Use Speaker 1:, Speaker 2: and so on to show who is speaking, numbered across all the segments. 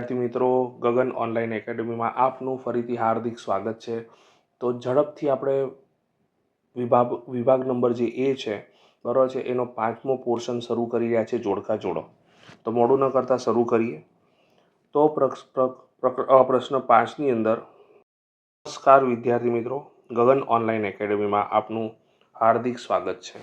Speaker 1: विद्यार्थी मित्रों गगन online academy में आपनु फरीथी हार्दिक स्वागत है। तो झड़पथी આપણે વિભાગ નંબર જે એ છે બરાબર છે એનો પાંચમો પોર્શન શરૂ કરી રહ્યા છે જોડકા જોડો। તો મોડું ન કરતા શરૂ કરીએ। તો પ્રશ્ન 5 ની અંદર નમસ્કાર વિદ્યાર્થી મિત્રો, ગગન ઓનલાइन एकेडमी में आपनु हार्दिक स्वागत है।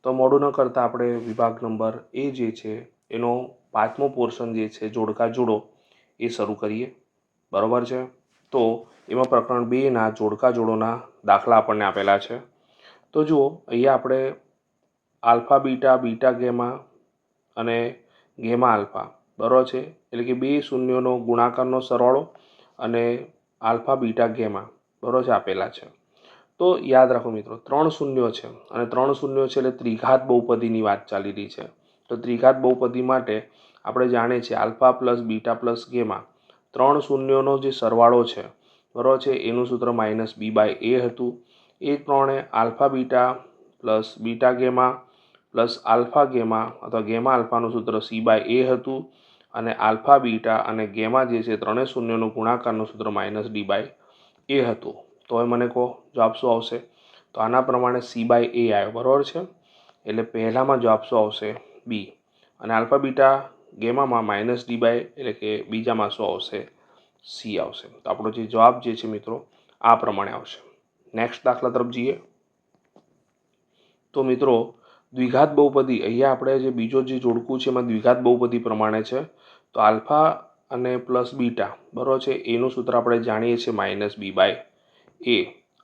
Speaker 1: तो મોડું ન કરતા આપણે વિભાગ નંબર એ જે છે એનો પાંચમો પોર્શન જે છે જોડકા જોડો એ શરૂ કરીએ બરાબર છે। તો એમાં પ્રકરણ 2ના જોડકા જોડોના દાખલા આપણને આપેલા છે। તો જુઓ અહીંયા આપણે આલ્ફા બીટા, બીટા ગેમા અને ગેમા આલ્ફા બરાબર છે, એટલે કે બે શૂન્યોનો ગુણાકારનો સરવાળો અને આલ્ફા બીટા ગેમા બરાબર છે આપેલા છે। તો યાદ રાખો મિત્રો, ત્રણ શૂન્યો છે અને ત્રણ શૂન્યો છે એટલે ત્રિઘાત બહુપદીની વાત ચાલી રહી છે। તો ત્રિઘાત બહુપદી માટે આપણે જાણીએ છીએ alpha plus beta plus gamma ત્રણ શૂન્યોનો જે સરવાળો છે બરાબર છે એનું સૂત્ર -b/a હતું। એ પ્રમાણે alpha beta plus beta gamma plus alpha gamma અથવા ગેમા આલ્ફાનું સૂત્ર c/a હતું અને આલ્ફા બીટા અને ગેમા જે છે ત્રણેય શૂન્યોનો ગુણાકારનું સૂત્ર -d/a હતું। તો હવે મને કહો જવાબ શું આવશે? તો આના પ્રમાણે c/a આવ્યો બરાબર છે, એટલે પહેલામાં જવાબ શું આવશે? બી। અને આલ્ફા બીટા ગેમામાં -d/, એટલે કે બીજામાં શું આવશે? સી આવશે। તો આપણો જે જવાબ જે છે મિત્રો આ પ્રમાણે આવશે। નેક્સ્ટ દાખલા તરફ જઈએ। તો મિત્રો દ્વિઘાત બહુપદી અહીંયા આપણે જે બીજો જે જોડકું છે એમાં દ્વિઘાત બહુપદી પ્રમાણે છે। તો આલ્ફા અને પ્લસ બીટા બરાબર છે એનું સૂત્ર આપણે જાણીએ છીએ -b/a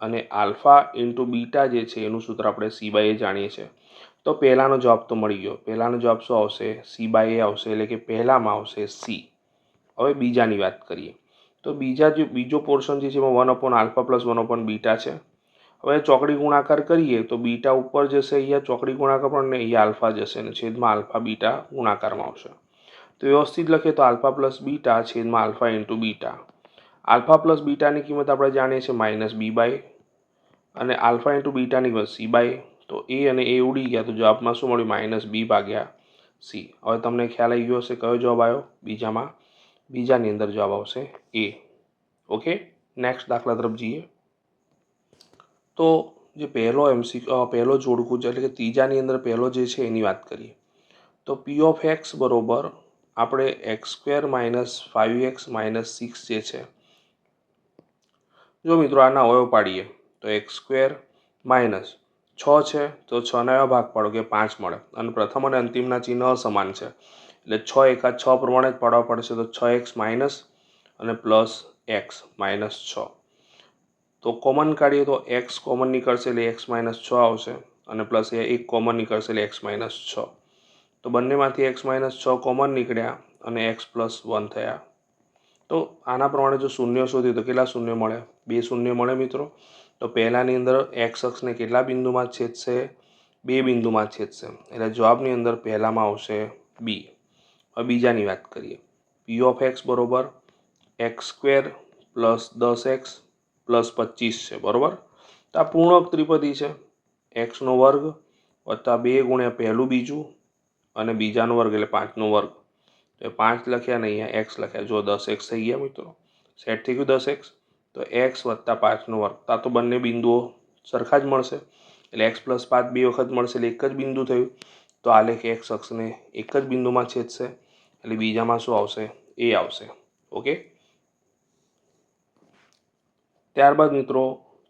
Speaker 1: અને આલ્ફા ઇન્ટુ બીટા જે છે એનું સૂત્ર આપણે c/a જાણીએ છીએ। તો પહેલાનો જવાબ તો મળી ગયો। પહેલાનો જવાબ શું આવશે? c/a આવશે, એટલે કે પહેલામાં આવશે સી। હવે બીજાની વાત કરીએ તો બીજો પોર્શન જે છે એમાં 1/α પ્લસ 1/β છે। હવે ચોકડી ગુણાકાર કરીએ તો બીટા ઉપર જશે, અહીંયા ચોકડી ગુણાકાર પણ ને અહીંયા આલ્ફા જશે ને છેદમાં આલ્ફા બીટા ગુણાકારમાં આવશે। તો વ્યવસ્થિત લખીએ તો આલ્ફા પ્લસ બીટા છેદમાં alpha into beta. Alpha plus બીટાની કિંમત આપણે જાણીએ છીએ -b/, અને આલ્ફા ઇન્ટુ બીટાની કિંમત c/a। તો એ અને એ ઉડી ગયા તો જવાબમાં શું મળ્યું? -b/c। હવે તમને ખ્યાલ આવી ગયો હશે કયો જવાબ આવ્યો બીજામાં? બીજાની અંદર જવાબ આવશે એ। ઓકે, નેક્સ્ટ દાખલા તરફ જઈએ। તો જે પહેલો જોડકું છે એટલે કે ત્રીજાની અંદર પહેલો જે છે એની વાત કરીએ તો p(x) બરોબર આપણે x² - 5x - 6 જે છે, જો મિત્રો આના અવયવ પાડીએ તો x² - 6 છે તો 6ના એવા ભાગ પાડો કે 5 મળે, અને પ્રથમ અને અંતિમના ચિહ્ન સમાન છે એટલે 6 એકા 6 પ્રમાણે જ પાડવા પડશે। તો 6x માઇનસ અને પ્લસ x -6, તો કોમન કાઢીએ તો x કોમન નીકળશે એટલે x - 6 આવશે અને પ્લસ એ એક કોમન નીકળશે એટલે x - 6। તો બંનેમાંથી x - 6 કોમન નીકળ્યા અને x + 1 થયા। તો આના પ્રમાણે જો શૂન્ય શોધીએ તો કેટલા શૂન્ય મળે? બે શૂન્ય મળે મિત્રો। તો પહેલાની અંદર x અક્ષને કેટલા બિંદુમાં છેદશે? બે બિંદુમાં છેદશે, એટલે જવાબની અંદર પહેલામાં આવશે બી। હવે બીજાની વાત કરીએ p(x) બરોબર x² + 10x + 25 છે બરોબર। તો આ પૂર્ણાંક ત્રિપદી છે, x² + 2 ગુણ્યા પહેલું બીજું અને બીજાનો વર્ગ એટલે 5નો વર્ગ। તો 5 લખ્યા ને અહીંયા x લખ્યા, જો 10x થઈ ગયા મિત્રો, સેટ થઈ ગયું 10x। તો x + 5નો વર્ગ, આ તો બંને બિંદુઓ સરખા જ મળશે એટલે x + 5 બે વખત મળશે એટલે એક જ બિંદુ થયું। તો આલેખ x અક્ષને એક જ બિંદુમાં છેદશે એટલે બીજામાં શું આવશે? એ આવશે। ઓકે, ત્યારબાદ મિત્રો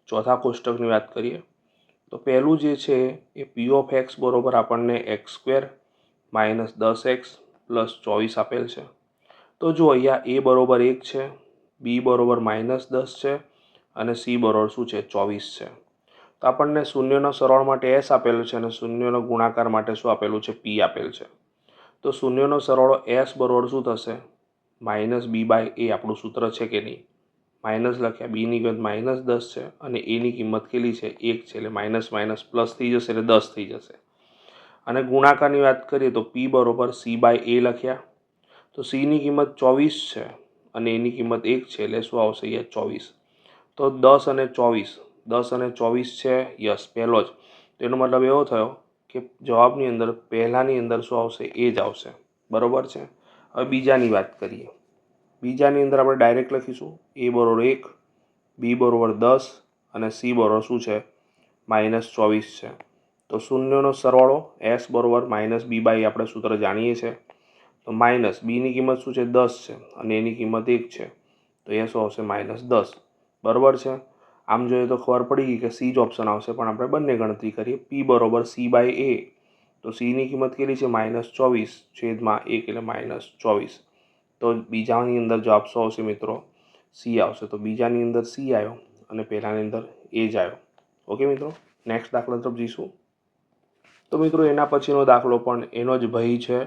Speaker 1: ચોથા કોષ્ટકની વાત કરીએ તો પહેલું જે છે એ p(x) બરોબર આપણને x² - 10x + 24 આપેલ છે। તો જો અહીંયા a બરોબર 1 છે, b બરોબર -10 છે અને c બરોબર શું છે? 24 છે। તો આપણને શૂન્યનો સરવાળો માટે s આપેલું છે અને શૂન્યનો ગુણાકાર માટે શું આપેલું છે? p આપેલ છે। તો શૂન્યનો સરવાળો s બરોબર શું થશે? -b/a આપણું સૂત્ર છે કે નહીં? માઇનસ લખ્યા, બીની કિંમત -10 છે અને એની કિંમત કેટલી છે? 1 છે, એટલે માઇનસ માઇનસ પ્લસ થઈ જશે એટલે 10 થઈ જશે। અને ગુણાકારની વાત કરીએ તો p બરોબર c/a લખ્યા, તો cની કિંમત 24 છે અને એની કિંમત 1 છે એટલે શું આવશે? અહીંયા 24। તો 10 અને 24 છે, યસ પહેલો જ, તો એનો મતલબ એવો થયો કે જવાબની અંદર પહેલાની અંદર શું આવશે? એ જ આવશે બરોબર છે। હવે બીજાની વાત કરીએ બીજાની અંદર આપણે ડાયરેક્ટ લખીશું a બરોબર 1, b બરોબર 10 અને c બરોબર શું છે -24 છે. તો શૂન્યનો સરવાળો s બરોબર -b બાય આપણે સૂત્ર જાણીએ છીએ. તો માઇનસ બીની કિંમત શું છે 10 છે અને એની કિંમત 1 છે. તો એ શું આવશે -10. બરાબર છે. આમ જોઈએ તો ખબર પડી ગઈ કે સી જ ઓપ્શન આવશે, પણ આપણે બંને ગણતરી કરીએ. p બરોબર c બાય a, તો સીની કિંમત કેટલી છે -24 છેદમાં 1 એટલે -24. તો બીજાની અંદર જવાબ શું આવશે મિત્રો સી આવશે. તો બીજાની અંદર સી આવ્યો અને પહેલાની અંદર એ જ આવ્યો. ઓકે મિત્રો, નેક્સ્ટ દાખલા તરફ જઈશું. તો મિત્રો એના પછીનો દાખલો પણ એનો જ ભય છે.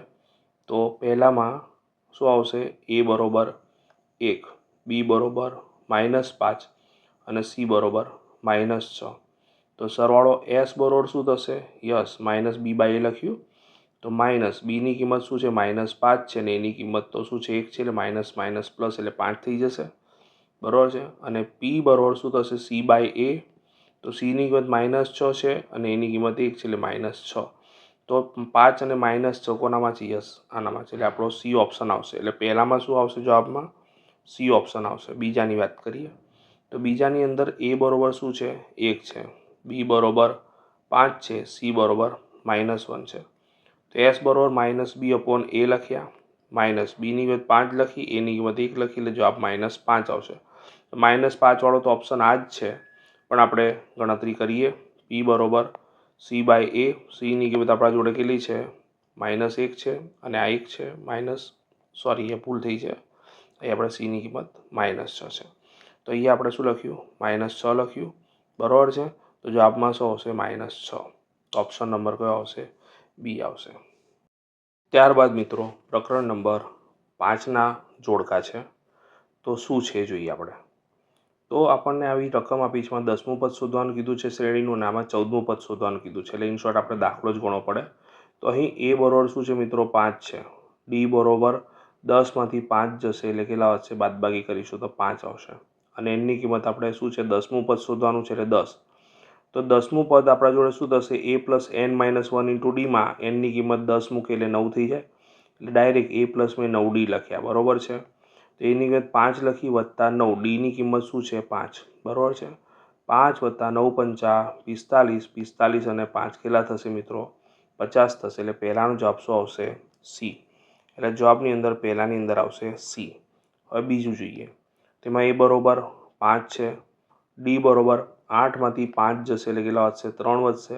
Speaker 1: તો પહેલામાં શું આવશે a બરોબર 1, b બરોબર -5 અને c બરોબર -6. તો સરવાળો s બરોબર શું થશે યસ -b બાય એ લખ્યું. તો માઇનસ બીની કિંમત શું છે -5 છે ને એની કિંમત તો શું છે 1 છે એટલે માઇનસ માઇનસ પ્લસ એટલે 5 થઈ જશે. બરાબર છે. અને p બરોબર શું થશે c બાય a. તો સીની કિંમત -6 છે અને એની કિંમત 1 છે એટલે -6. તો 5 અને -6 કોનામાં છે યસ આનામાં છે, એટલે આપણો સી ઓપ્શન આવશે. એટલે પહેલામાં શું આવશે જવાબમાં સી ઓપ્શન આવશે. બીજાની વાત કરીએ તો બીજાની અંદર a બરોબર શું છે 1 છે, b બરોબર 5 છે, c બરોબર -1 છે. તો s બરોબર -b અપોન a લખ્યા, માઇનસ બીની કિંમત 5 લખી, એની કિંમત 1 લખી, એટલે જવાબ -5 આવશે. -5 વાળો તો ઓપ્શન આ જ છે, પણ આપણે ગણતરી કરીએ. p બરોબર c બાય a, સીની કિંમત આપણા જોડે કેટલી છે -1 છે અને આ 1 છે સોરી એ ભૂલ થઈ છે. અહીં આપણે સીની કિંમત -6 છે. તો અહીંયા આપણે શું લખ્યું -6 લખ્યું. બરાબર છે. તો જવાબમાં શું આવશે -6. ઓપ્શન નંબર કયો આવશે બી આવશે. ત્યારબાદ મિત્રો પ્રકરણ નંબર 5ના જોડકા છે. તો શું છે જોઈએ આપણે. તો આપણને આવી રકમ આપી છે, 10મું પદ શોધવાનું કીધું છે શ્રેણીનું, આમાં 14મું પદ શોધવાનું કીધું છે. એટલે ઇન શોર્ટ આપણે દાખલો જ ગણવો પડે. તો અહીં a બરોબર શું છે મિત્રો 5 છે, d બરોબર 10માંથી 5 જશે એટલે કેટલા વધશે બાદબાકી કરીશું તો 5 આવશે. અને એની કિંમત આપણે શું છે 10મું પદ શોધવાનું છે એટલે 10. તો 10મું પદ આપણા જોડે શું થશે a પ્લસ n-1 ઇન્ટુ ડીમાં એનની કિંમત 10 મૂકે એટલે 9 થઈ જાય. એટલે ડાયરેક્ટ a પ્લસ મેં 9d લખ્યા. બરાબર છે. તો એની કિંમત 5 લખી વત્તા 9, ડીની કિંમત શું છે 5. બરાબર છે. 5 વત્તા 9 પંચા 45, 45 અને 5 કેટલા થશે મિત્રો 50 થશે. એટલે પહેલાનો જવાબ શું આવશે સી. એટલે જવાબની અંદર પહેલાની અંદર આવશે સી. હવે બીજું જોઈએ. તેમાં a બરોબર 5 છે, d બરોબર 8માંથી 5 જશે એટલે કેટલા વધશે 3 વધશે.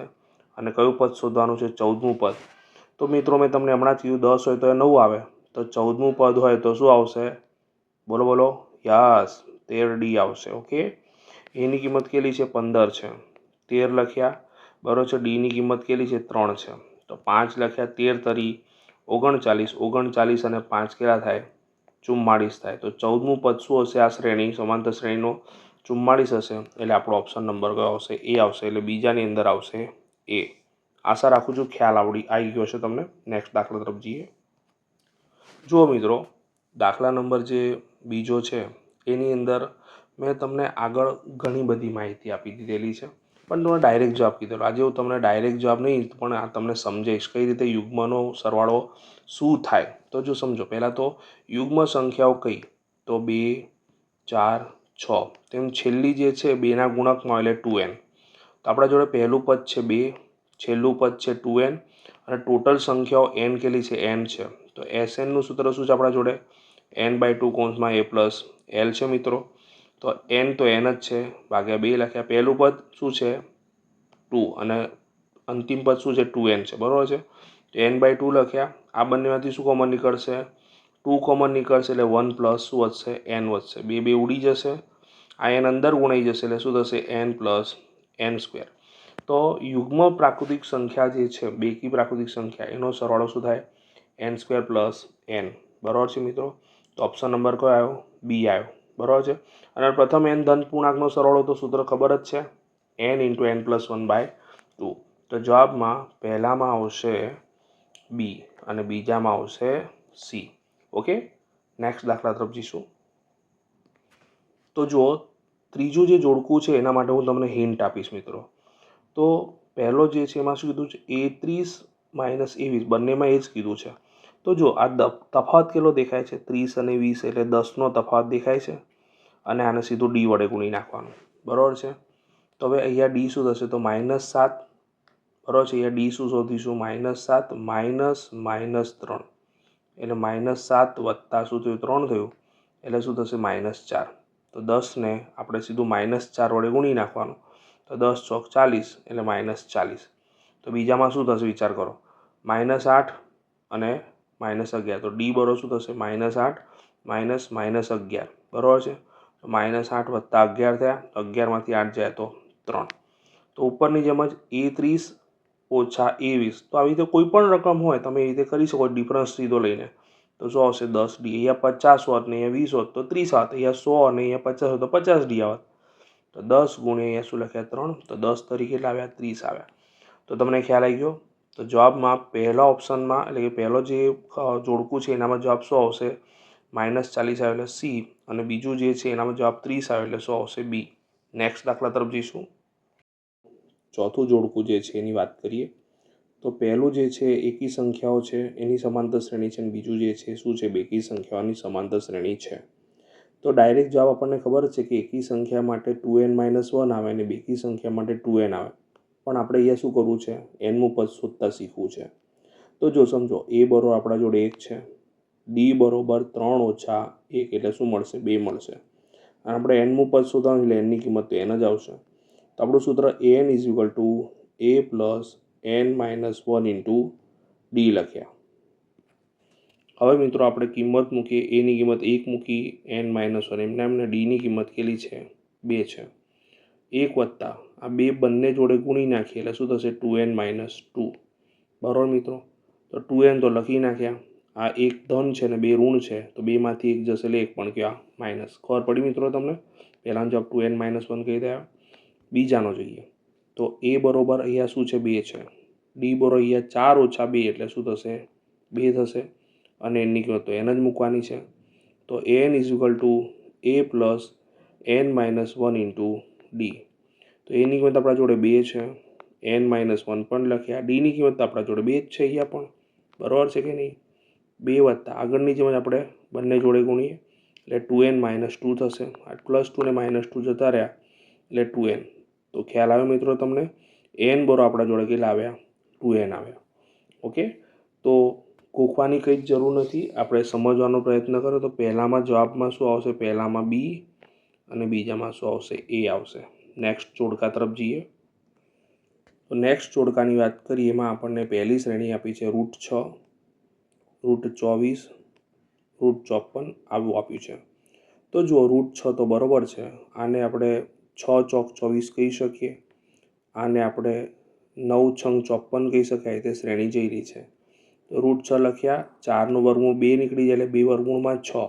Speaker 1: અને કયું પદ શોધવાનું છે 14મું પદ. તો મિત્રો મેં તમને હમણાં જ કીધું 10 હોય તો એ 9 આવે, તો 14મું પદ હોય તો શું આવશે બોલો બોલો યસ 13d આવશે. ઓકે, એની કિંમત કેટલી છે 15 છે, 13 લખ્યા. બરાબર છે. ડીની કિંમત કેટલી છે 3 છે, તો 5 લખ્યા, 13 તરી 39, 39 અને 5 કેટલા થાય 44 થાય. તો 14મું પદ શું હશે આ શ્રેણી સમાંતર શ્રેણીનો 44 હશે. એટલે આપણો ઓપ્શન નંબર કયો આવશે એ આવશે. એટલે બીજાની અંદર આવશે એ. આશા રાખું છું ખ્યાલ આવી ગયો છે તમને. નેક્સ્ટ દાખલા તરફ જઈએ. જુઓ મિત્રો, દાખલા નંબર જે બીજો છે એની અંદર મેં તમને આગળ ઘણી બધી માહિતી આપી દીધેલી છે, પણ તમને ડાયરેક્ટ જવાબ કીધેલો. આજે હું તમને ડાયરેક્ટ જવાબ નહીં પણ આ તમને સમજાવીશ કઈ રીતે યુગ્મનો સરવાળો શું થાય. તો જો સમજો, પહેલાં તો યુગ્મ સંખ્યાઓ કઈ તો 2, 4, 6, તેમ છેલ્લી જે છે 2ના ગુણકમાં એટલે 2n. તો આપણા જોડે પહેલું પદ છે 2, છેલ્લું પદ છે 2n અને ટોટલ સંખ્યાઓ n કેટલી છે n છે. તો SNનું સૂત્ર શું છે આપણા જોડે n/2 કૌંસમાં a પ્લસ l છે મિત્રો. તો n તો n જ છે, ભાગ્યા 2 લખ્યા. પહેલું પદ શું છે 2 અને અંતિમ પદ શું છે 2n છે. બરાબર છે. તો n/2 લખ્યા. આ બંનેમાંથી શું કોમન નીકળશે 2 કોમન નીકળશે એટલે 1 પ્લસ શું વધશે n વધશે. 2 2 ઉડી જશે, આ n અંદર ગુણાઈ જશે એટલે શું થશે n પ્લસ n². તો યુગ્મ પ્રાકૃતિક સંખ્યા જે છે બેકી પ્રાકૃતિક સંખ્યા એનો સરવાળો શું થાય n² પ્લસ n. બરાબર છે મિત્રો. તો ઓપ્શન નંબર કયો આવ્યો બી આવ્યો. બરાબર છે. અને પ્રથમ n ધન પૂર્ણાંકનો સરવાળો તો સૂત્ર ખબર જ છે n ઇન્ટુ n+1/2. તો જવાબમાં પહેલામાં આવશે બી અને બીજામાં આવશે સી. ઓકે, નેક્સ્ટ દાખલા તરફ જઈશું. તો જુઓ, ત્રીજું જે જોડકું છે એના માટે હું તમને હિન્ટ આપીશ મિત્રો. તો પહેલો જે છે એમાં શું કીધું છે 31 - 20, બંનેમાં એ જ કીધું છે. તો જો આ તફાવત કેટલો દેખાય છે, 30 અને 20 એટલે 10નો તફાવત દેખાય છે, અને આને સીધું ડી વડે ગુણી નાખવાનું, બરાબર છે. તો હવે અહીંયા ડી શું થશે, તો -7, બરાબર છે. અહીંયા ડી શું શોધીશું, -7 -3, એટલે -7 વત્તા શું થયું, 3 થયું, એટલે શું થશે, -4. તો 10ને આપણે સીધું -4 વડે ગુણી નાખવાનું, તો 10 ચોક 40, એટલે -40. તો બીજામાં શું થશે વિચાર કરો, -8 અને -11, તો ડી બરોબર શું થશે, -8 -11, બરાબર છે. તો -8 વત્તા 11 થયા, 11માંથી 8 જાય તો 3. તો ઉપરની જેમ જ A30 ઓછા A20, તો આવી રીતે કોઈ પણ રકમ હોય તમે એ રીતે કરી શકો, ડિફરન્સ સીધો લઈને. તો શું આવશે, 10D. અહીંયા 50 હોત ને અહીંયા 20 હોત તો 30 આવત, અહીંયા 100 અને અહીંયા 50 હોત તો 50D આવત. તો 10 ગુણ્યા અહીંયા શું લખ્યા, 3, તો 10 તરીકે કેટલા આવ્યા, 30 આવ્યા. તો તમને ખ્યાલ આવી ગયો. તો જવાબમાં પહેલા ઓપ્શનમાં એટલે કે પહેલો જે જોડકું છે એનામાં જવાબ શું આવશે, -40 આવ્યો એટલે સી, અને બીજું જે છે એનામાં જવાબ 30 આવ્યો એટલે શું આવશે, બી. નેક્સ્ટ દાખલા તરફ જઈશું. ચોથું જોડકું જે છે એની વાત કરીએ તો પહેલું જે છે એકી સંખ્યાઓ છે એની સમાંતર શ્રેણી છે, અને બીજું જે છે શું છે, બેકી સંખ્યાઓની સમાંતર શ્રેણી છે. તો ડાયરેક્ટ જવાબ આપણને ખબર છે કે એકી સંખ્યા માટે 2n-1 આવે અને બેકી સંખ્યા માટે 2n આવે, પણ આપણે અહીંયા શું કરવું છે, nમું પદ શોધતા શીખવું છે. તો જો સમજો a બરોબર આપણા જોડે 1 છે, d બરોબર 3 ઓછા 1 એટલે શું મળશે, 2 મળશે, અને આપણે nમું પદ શોધવાનું એટલે nની કિંમત તો n જ આવશે. તો આપણું સૂત્ર an = a + n-1 × d લખ્યા. હવે મિત્રો આપણે કિંમત મૂકીએ, એની કિંમત 1 મૂકી, n-1 એમને ડીની કિંમત કેટલી છે, 2 છે. 1 વત્તા આ 2 બંને જોડે ગુણી નાખીએ એટલે શું થશે, 2n-2, બરાબર મિત્રો. તો 2n તો લખી નાખ્યા, આ 1 ધન છે ને 2 ઋણ છે, તો 2માંથી 1 જશે એટલે 1 પણ કહેવા માઇનસ. ખબર પડી મિત્રો તમને, પહેલાનો જવાબ 2n-1 કહી રહ્યા. બીજાનો જોઈએ તો a બરોબર અહીંયા શું છે, 2 છે, d બરોબર અહીંયા 4 ઓછા 2 એટલે શું થશે, 2 થશે, અને એની કિંમત તો n જ મૂકવાની છે. તો an = a + n-1 × d. તો એની કિંમત આપણા જોડે 2 છે, n-1 પણ લખ્યા, ડીની કિંમત આપણા જોડે 2 જ છે અહીંયા પણ, બરાબર છે કે નહીં. 2 વત્તા આગળની જેમ આપણે બંને જોડે ગુણીએ એટલે 2n-2 થશે, આ +2 ને -2 જતા રહ્યા એટલે 2n. તો ખ્યાલ આવ્યો મિત્રો તમને, n બરોબર આપણા જોડે કેટલા આવ્યા, 2n આવ્યા. ઓકે, તો ગોખવાની કંઈ જ જરૂર નથી, આપણે સમજવાનો પ્રયત્ન કરો. તો પહેલામાં જવાબમાં શું આવશે, પહેલામાં બી અને બીજામાં શું આવશે, એ આવશે. નેક્સ્ટ જોડકા તરફ જઈએ. તો નેક્સ્ટ જોડકાની વાત કરીએ, એમાં આપણને પહેલી શ્રેણી આપી છે √6, √24, √54 આવું આપ્યું છે. તો જુઓ √6 તો બરાબર છે, આને આપણે 6 ચોક 24 કહી શકીએ, આને આપણે 9 છંગ 54 કહી શકાય, તે શ્રેણી જઈ રહી છે. તો √6 લખ્યા, 4નું વર્ગમૂળ 2 નીકળી જાય એટલે 2 વર્ગમૂળમાં 6,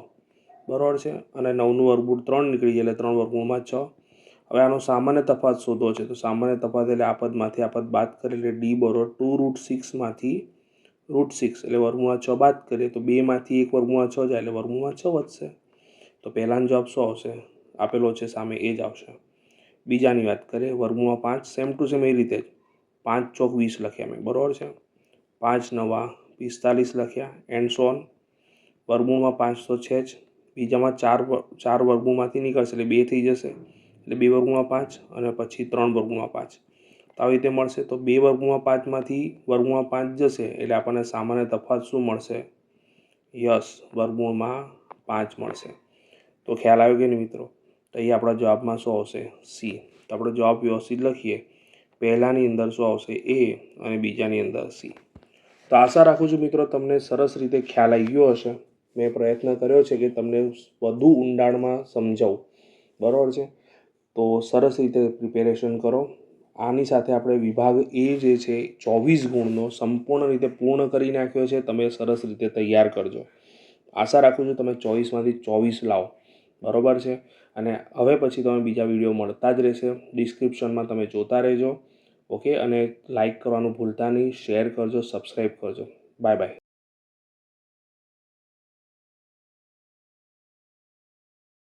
Speaker 1: બરાબર છે, અને 9નું વર્ગમૂળ 3 નીકળી જાય એટલે 3 વર્ગમૂળમાં 6. હવે આનો સામાન્ય તફાવત શોધવો છે, તો સામાન્ય તફાવત એટલે આ પદમાંથી આ પદ બાદ કરીએ એટલે d બરોબર 2√6માંથી √6 એટલે વર્ગમૂળમાં 6 બાદ કરીએ તો 2માંથી 1 વર્ગમૂળમાં 6 જાય એટલે વર્ગમૂળમાં 6 વધશે. તો પહેલાનો જવાબ શું આવશે, આપેલો છે સામે એ જ આવશે. બીજાની વાત કરીએ, વર્ગમૂળમાં 5, સેમ ટુ સેમ એ રીતે જ 5 ચોક 20 લખ્યા મેં, બરાબર છે, 5 નવા 45 લખ્યા, એન્ડ સો ઓન. વર્ગમૂળમાં 5 તો છે જ, બીજામાં 4 વર્ગમૂળમાંથી નીકળશે એટલે 2 થઈ જશે, એટલે 2 વર્ગમૂળમાં 5 અને પછી 3 વર્ગમૂળમાં 5. તો આવી રીતે મળશે. તો 2 વર્ગમૂળમાં 5માંથી વર્ગમૂળમાં 5 જશે એટલે આપણને સામાન્ય તફાવત શું મળશે, યસ, વર્ગમૂળમાં 5 મળશે. તો ખ્યાલ આવ્યો કે નહીં મિત્રો. તો અહીં આપણા જવાબમાં શું આવશે, સી. તો આપણો જવાબ વ્યવસ્થિત લખીએ, પહેલાની અંદર શું આવશે, એ, અને બીજાની અંદર સી. તો આશા રાખું છું મિત્રો તમને સરસ રીતે ખ્યાલ આવી ગયો હશે. મેં પ્રયત્ન કર્યો છે કે તમને વધુ ઊંડાણમાં સમજાવું, બરાબર છે. તો સરસ રીતે પ્રિપેરેશન કરો. આની સાથે આપણે વિભાગ એ જે છે 24 ગુણનો સંપૂર્ણ રીતે પૂર્ણ કરી નાખ્યો છે. તમે સરસ રીતે તૈયાર કરજો. આશા રાખું છું તમે 24માંથી 24 લાવો, બરાબર છે. અને હવે પછી તમે બીજા વિડીયો મળતા જ રહેશે, ડિસ્ક્રિપ્શનમાં તમે જોતા રહેજો. ઓકે, અને લાઇક કરવાનું ભૂલતા નહીં, શેર કરજો, સબસ્ક્રાઈબ કરજો. Bye bye.